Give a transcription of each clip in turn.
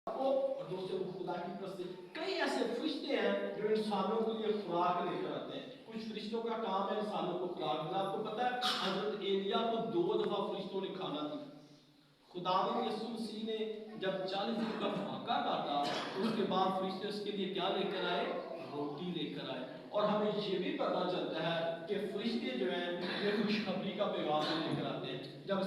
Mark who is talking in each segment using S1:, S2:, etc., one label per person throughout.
S1: کو اور دوسرے کو خدا کی طرف سے کئی ایسے فرشتے ہیں جو انسانوں کے لیے خوراک لے کر آتے ہیں. کچھ فرشتوں کا کام ہے انسانوں کو خوراک دینا. آپ کو پتا ہے حضرت ایلیا کو 2 دفعہ فرشتوں نے کھانا دیا. خداوند یسوع مسیح نے جب 40 دن کا پھاکا کاٹا اس کے بعد فرشتے اس کے لیے کیا لے کر آئے؟ روٹی لے کر آئے. اور ہمیں یہ بھی پتا چلتا ہے کہ فرشتے جو ہیں یہ خوشخبری کا پیغام لے کر آتے ہیں. جب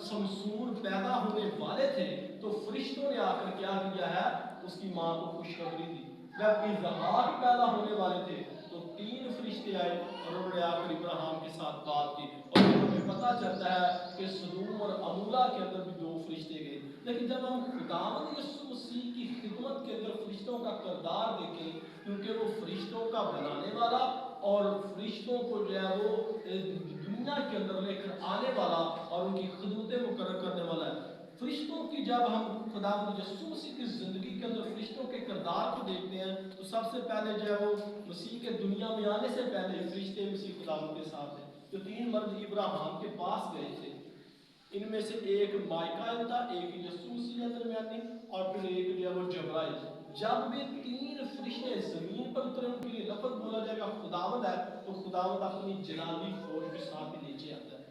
S1: سمسون پیدا ہونے والے تھے تو فرشتوں نے آ کر کیا کیا ہے؟ اس کی ماں کو خوشخبری دی. جب اسحاق پیدا ہونے والے تھے تو 3 فرشتے آئے اور انہوں نے آ کر ابراہیم کے ساتھ بات کی. اور ہمیں پتا چلتا ہے کہ سدوم اور عمورہ کے اندر بھی 2 فرشتے گئے. لیکن جب ہم خداوند یسوع مسیح کی خدمت کے اندر فرشتوں کا کردار دیکھیں کیونکہ وہ فرشتوں کا بنانے والا اور فرشتوں کو جو ہے وہ دنیا کے اندر لے کر آنے والا اور ان کی خدمتیں مقرر کرنے والا ہے. فرشتوں کی جب ہم خداوند یسوع مسیح کی زندگی کے اندر فرشتوں کے کردار کو دیکھتے ہیں تو سب سے پہلے جو ہے وہ مسیح کے دنیا میں آنے سے پہلے فرشتے مسیح خداوند کے ساتھ ہیں. جو 3 مرد ابراہیم کے پاس گئے تھے ان میں سے ایک مائیکائیل تھا, ایک یسوع مسیح درمیانی اور پھر ایک جو ہے وہ جبرائیل. جب بھی 3 فرشتے زمین پر اترے ان کے لیے لفظ بولا جائے گا خداوند ہے تو خداوند اپنی جلالی فوج کے ساتھ نیچے آتا ہے.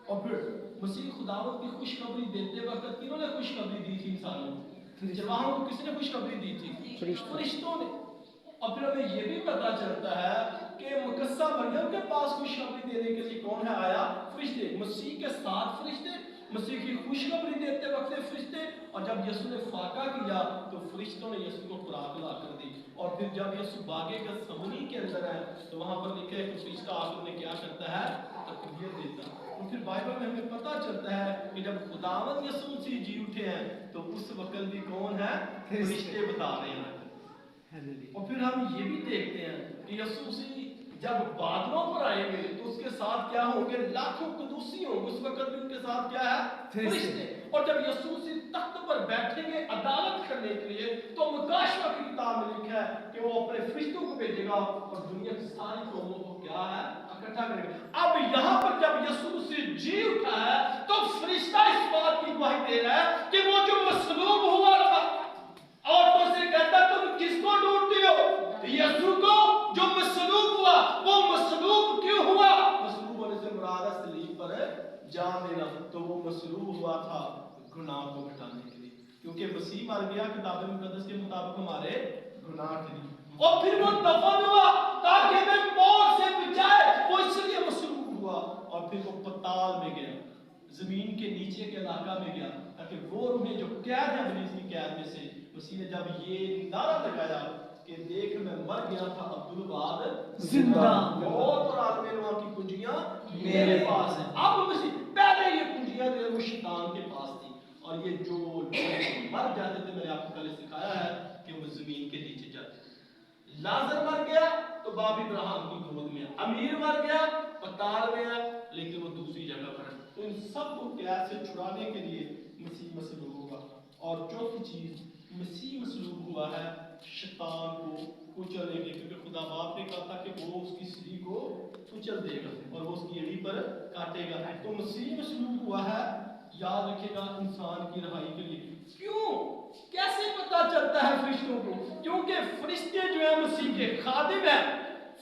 S1: اور پھر مسیح خداوند کی خوشخبری دیتے وقت کنہوں نے خوشخبری دی تھی؟ انسانوں کو. جوانوں کو کس نے خوشخبری دی تھی؟ فرشتوں نے. اور پھر ہمیں یہ بھی پتا چلتا ہے کہ مقدسہ مریم کے پاس خوشخبری دینے کے لیے کون ہے آیا؟ فرشتے. مسیح کے ساتھ فرشتے, مسیح کی خوشخبری دیتے وقت فرشتے, اور جب یسوع نے فاقہ کیا تو فرشتوں نے یسوع کو خوراک لا کر دی. اور پھر جب یسوع باغے کا سمنی کے اندر ہے تو وہاں پر لکھا ہے کہ فرشتہ آ کر انہیں کیا کرتا ہے؟ تکبیر دیتا. اور پھر بائبل میں ہمیں پتا چلتا ہے کہ جب خداوند یسوع مسیح جی اٹھے ہیں تو اس وقت بھی کون ہے؟ فرشتے بتا رہے ہیں. اور پھر ہم یہ بھی دیکھتے ہیں کہ یسوع مسیح جب بادلوں پر آئیں گے تو اس کے ساتھ کیا ہوں گے؟ لاکھوں قدوسی ہوں گے. اس وقت بھی ان کے ساتھ کیا ہے؟ فرشتے. اور جب یسوع مسیح تخت پر بیٹھیں گے عدالت کرنے کے لیے تو مکاشفہ کی کتاب میں لکھا ہے کہ وہ اپنے فرشتوں کو بھیجے گا اور دنیا کی ساری قوموں کو کیا ہے؟ اکٹھا کرے گا. اب یہاں پر جب یسوع مسیح جی اٹھا ہے تو فرشتہ اس بات کی گواہی دے رہا ہے کہ وہ جو مصلوب ہوا تھا اور تو سے کہتا تم کس کو ڈھونڈتے ہو؟ یسوع کو جو مصلوب ہوا. وہ مصلوب کیوں ہوا؟ مصلوب ہونے سے مراد ہے صلیب پر جان دینا. تو وہ مصلوب ہوا تھا گناہ کو مٹانے کے لیے کیونکہ مسیح مر گیا کتاب مقدس کے مطابق ہمارے گناہ کے لیے. اور پھر وہ دفن ہوا تاکہ ہمیں موت سے بچائے. وہ اس لیے مصلوب ہوا. اور پھر وہ پتال میں گیا, زمین کے نیچے کے علاقہ میں گیا تاکہ وہ روحیں جو قید ہے ابلیس کی قید میں سے. مسیح نے جب یہ نعرہ لگایا کہ دیکھ میں مر گیا تھا عبدالباد زندہ, موت اور عالم روح کی کنجیاں میرے پاس ہیں. اب مسیح پہلے یہ کنجیاں جو ہے وہ شیطان کے پاس تھی اور یہ جو مر جاتے تھے میں نے آپ کو پہلے سکھایا ہے کہ وہ زمین کے نیچے جاتے. لازر مر گیا تو باب ابراہیم کی گود میں, امیر مر گیا پتال میں ہے لیکن وہ دوسری جگہ پر ہے. تو ان سب کو قید سے چھڑانے کے لیے مسیح مصلوب ہوگا. اور چوتھی چیز مسیح مصلوب ہوا ہے شیطان کو کچلنے کے, کیونکہ خدا باپ نے کہا تھا کہ وہ اس کی سری کو کچل دے گا اور وہ اس کی ایڑی پر کاٹے گا. تو مسیح مصلوب ہوا ہے یاد رکھے گا انسان کی رہائی کے لیے. کیوں کیسے پتا چلتا ہے فرشتوں کو؟ کیونکہ فرشتے جو ہیں مسیح کے خادم ہیں.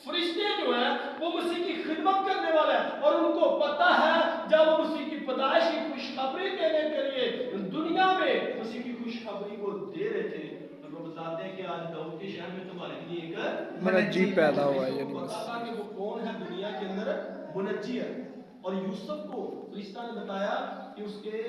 S1: فرشتے جو ہیں وہ مسیح کی خدمت کرنے والے ہیں اور ان کو پتا ہے جب وہ مسیح کی پیدائش کی خوشخبری دینے کے لیے دنیا میں مسیح کی خوشخبری کو دے رہے تھے. اور وہ بتاتے ہیں کہ آج داؤد کے شہر میں تمہارے لیے ایک
S2: منجی پیدا ہوا ہے.
S1: یعنی پتا تھا کہ وہ کون ہے دنیا کے اندر؟ منجی ہے. اور یوسف کو فرشتہ نے بتایا کہ اس کے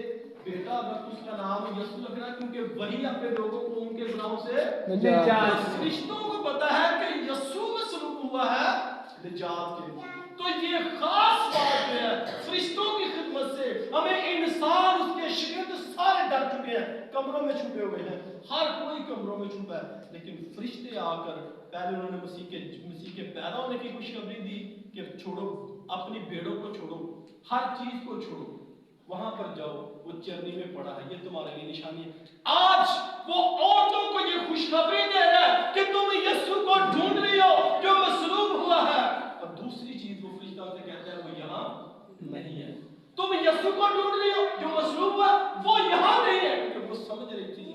S1: بیٹا وقت اس کا نام یسوع رکھنا کیونکہ وہی اپنے لوگوں کو ان کے گناہوں سے نجات. فرشتوں کو پتا ہے کہ یسوع مصلوب ہوا ہے نجات کے لیے. تو یہ خاص بات ہے فرشتوں کی خدمت سے. ہمیں انسان اس کے شگرد سارے ڈر چکے ہیں, کمروں میں چھپے ہوئے ہیں, ہر کوئی کمروں میں چھپا ہے. لیکن فرشتے آ کر پہلے انہوں نے مسیح کے پیدا ہونے کی خوشخبری دی کہ چھوڑو اپنی بھیڑوں کو, چھوڑو ہر چیز کو چھوڑو, وہاں پر جاؤ وہ چرنی میں پڑا ہے, یہ تمہارے لیے نشانی ہے. آج وہ عورتوں کو یہ خوشخبری دے رہا ہے کہ تم یسوع کو ڈھونڈ رہی ہو جو مصلوب ہوا ہے. اور دوسری چیز وہ فرشتہ سے کہتا ہے وہ یہاں نہیں ہے. تم یسوع کو ڈھونڈ رہی ہو جو مصلوب ہوا, وہ یہاں نہیں ہے. کیونکہ وہ سمجھ رہی تھی